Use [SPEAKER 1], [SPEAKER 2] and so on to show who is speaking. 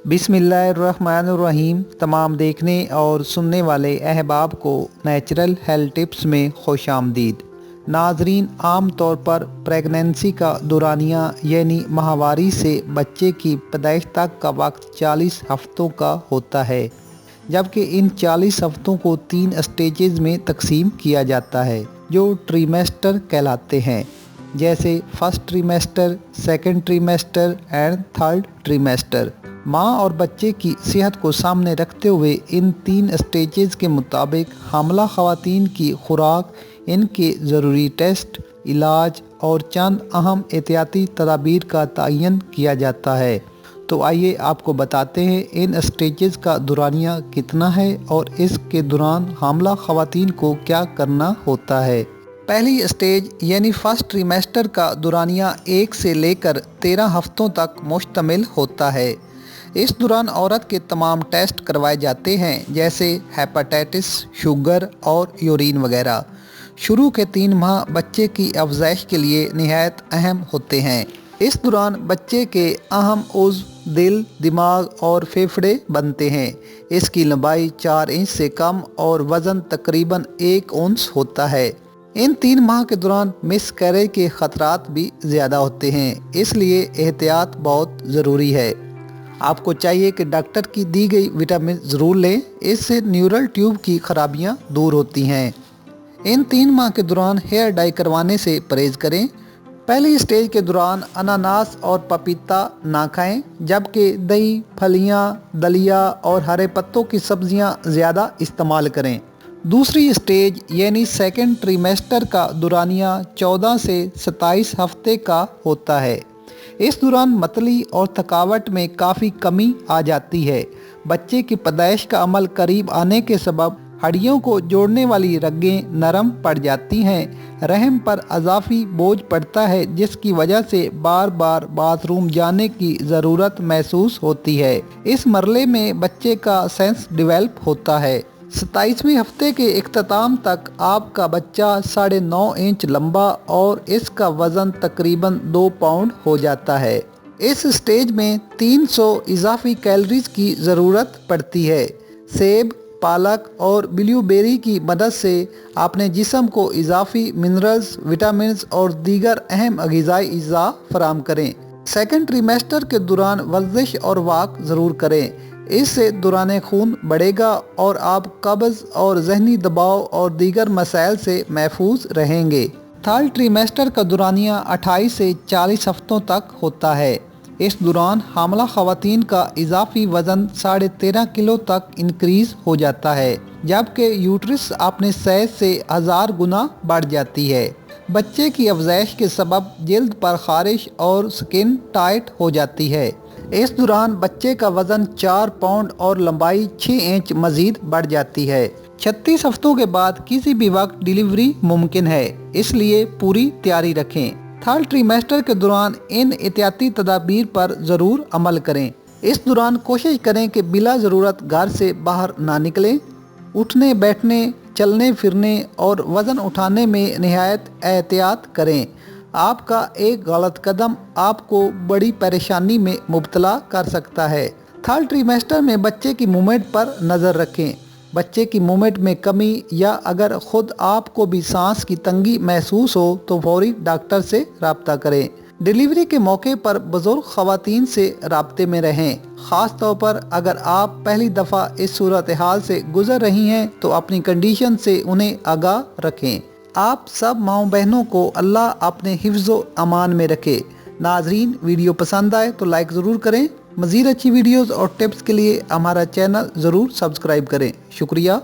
[SPEAKER 1] बिस्मिल्लाहिर्रहमानिर्रहीम। तमाम देखने और सुनने वाले अहबाब को नेचुरल हेल्थ टिप्स में खुश आमदीद। नाजरीन, आम तौर पर प्रेगनेंसी का दौरानिया यानी माहवारी से बच्चे की पैदाइश तक का वक्त 40 हफ्तों का होता है, जबकि इन 40 हफ्तों को 3 स्टेजेस में तकसीम किया जाता है जो ट्रीमेस्टर कहलाते हैं, जैसे फर्स्ट ट्रीमेस्टर, सेकंड ट्रीमेस्टर एंड थर्ड ट्रीमेस्टर। माँ और बच्चे की सेहत को सामने रखते हुए इन 3 स्टेजेस के मुताबिक हामला ख़वातीन की खुराक, इनके ज़रूरी टेस्ट, इलाज और चंद अहम एहतियाती तदाबीर का तयन किया जाता है। तो आइए आपको बताते हैं इन स्टेजेस का दौरानिया कितना है और इसके दौरान हामला ख़वातीन को क्या करना होता है। पहली स्टेज यानी फर्स्ट ट्रीमेस्टर का दौरानिया 1 से लेकर 13 हफ्तों तक मुश्तमिल होता है। इस दौरान औरत के तमाम टेस्ट करवाए जाते हैं, जैसे हेपेटाइटिस, शुगर और यूरिन वगैरह। शुरू के 3 माह बच्चे की अफज़ाइश के लिए निहायत अहम होते हैं। इस दौरान बच्चे के अहम उज़्व दिल, दिमाग और फेफड़े बनते हैं। इसकी लंबाई 4 इंच से कम और वज़न तकरीबन 1 औंस होता है। इन 3 माह के दौरान मिसकैरेज के ख़तरात भी ज़्यादा होते हैं, इसलिए एहतियात बहुत ज़रूरी है। आपको चाहिए कि डॉक्टर की दी गई विटामिन ज़रूर लें, इससे न्यूरल ट्यूब की खराबियां दूर होती हैं। इन 3 माह के दौरान हेयर डाई करवाने से परहेज़ करें। पहली स्टेज के दौरान अनानास और पपीता ना खाएं, जबकि दही, फलियां, दलिया और हरे पत्तों की सब्जियां ज़्यादा इस्तेमाल करें। दूसरी स्टेज यानी सेकंड ट्रीमेस्टर का दौरानिया 14 से 27 हफ्ते का होता है। इस दौरान मतली और थकावट में काफ़ी कमी आ जाती है। बच्चे की पैदाइश का अमल करीब आने के सबब हड्डियों को जोड़ने वाली रगें नरम पड़ जाती हैं। रहम पर अज़ाफ़ी बोझ पड़ता है, जिसकी वजह से बार बार बाथरूम जाने की ज़रूरत महसूस होती है। इस मरले में बच्चे का सेंस डेवलप होता है। 27वें हफ्ते के इख्तिताम तक आपका बच्चा 9.5 इंच लंबा और इसका वज़न तकरीबन 2 पाउंड हो जाता है। इस स्टेज में 300 इजाफी कैलोरीज की ज़रूरत पड़ती है। सेब, पालक और ब्लूबेरी की मदद से अपने जिस्म को इजाफी मिनरल्स, विटामिन और दीगर अहम ग़िज़ाई अज्जा फराहम करें। सेकंड ट्रीमेस्टर के दौरान वर्जिश और वॉक ज़रूर करें, इससे दौरान खून बढ़ेगा और आप कब्ज़ और जहनी दबाव और दीगर मसाइल से महफूज रहेंगे। थर्ड ट्रीमेस्टर का दौरानिया 28 से 40 हफ्तों तक होता है। इस दौरान हामला ख़वातीन का इजाफी वज़न 13.5 किलो तक इंक्रीज़ हो जाता है, जबकि यूट्रस अपने साइज से 1000 गुना बढ़ जाती है। बच्चे की अफज़ाइश के सबब जल्द पर ख़ारिश और स्किन टाइट हो जाती है। इस दौरान बच्चे का वज़न 4 पाउंड और लंबाई 6 इंच मज़ीद बढ़ जाती है। 36 हफ्तों के बाद किसी भी वक्त डिलीवरी मुमकिन है, इसलिए पूरी तैयारी रखें। थर्ड ट्रीमेस्टर के दौरान इन एहतियाती तदाबीर पर ज़रूर अमल करें। इस दौरान कोशिश करें कि बिला ज़रूरत घर से बाहर ना निकलें। उठने बैठने, चलने फिरने और वज़न उठाने में निहायत एहतियात करें। आपका एक गलत कदम आपको बड़ी परेशानी में मुब्तला कर सकता है। थर्ड ट्रीमेस्टर में बच्चे की मूवमेंट पर नज़र रखें। बच्चे की मूवमेंट में कमी या अगर ख़ुद आपको भी सांस की तंगी महसूस हो तो फौरी डॉक्टर से रब्ता करें। डिलीवरी के मौके पर बुजुर्ग ख़वातीन से राब्ते में रहें। ख़ास तौर पर अगर आप पहली दफ़ा इस सूरत हाल से गुज़र रही हैं तो अपनी कंडीशन से उन्हें आगाह रखें। आप सब माओ बहनों को अल्लाह अपने हिफ्ज़ो अमान में रखे। नाजरीन, वीडियो पसंद आए तो लाइक ज़रूर करें। मज़ीद अच्छी वीडियोज़ और टिप्स के लिए हमारा चैनल ज़रूर सब्सक्राइब करें। शुक्रिया।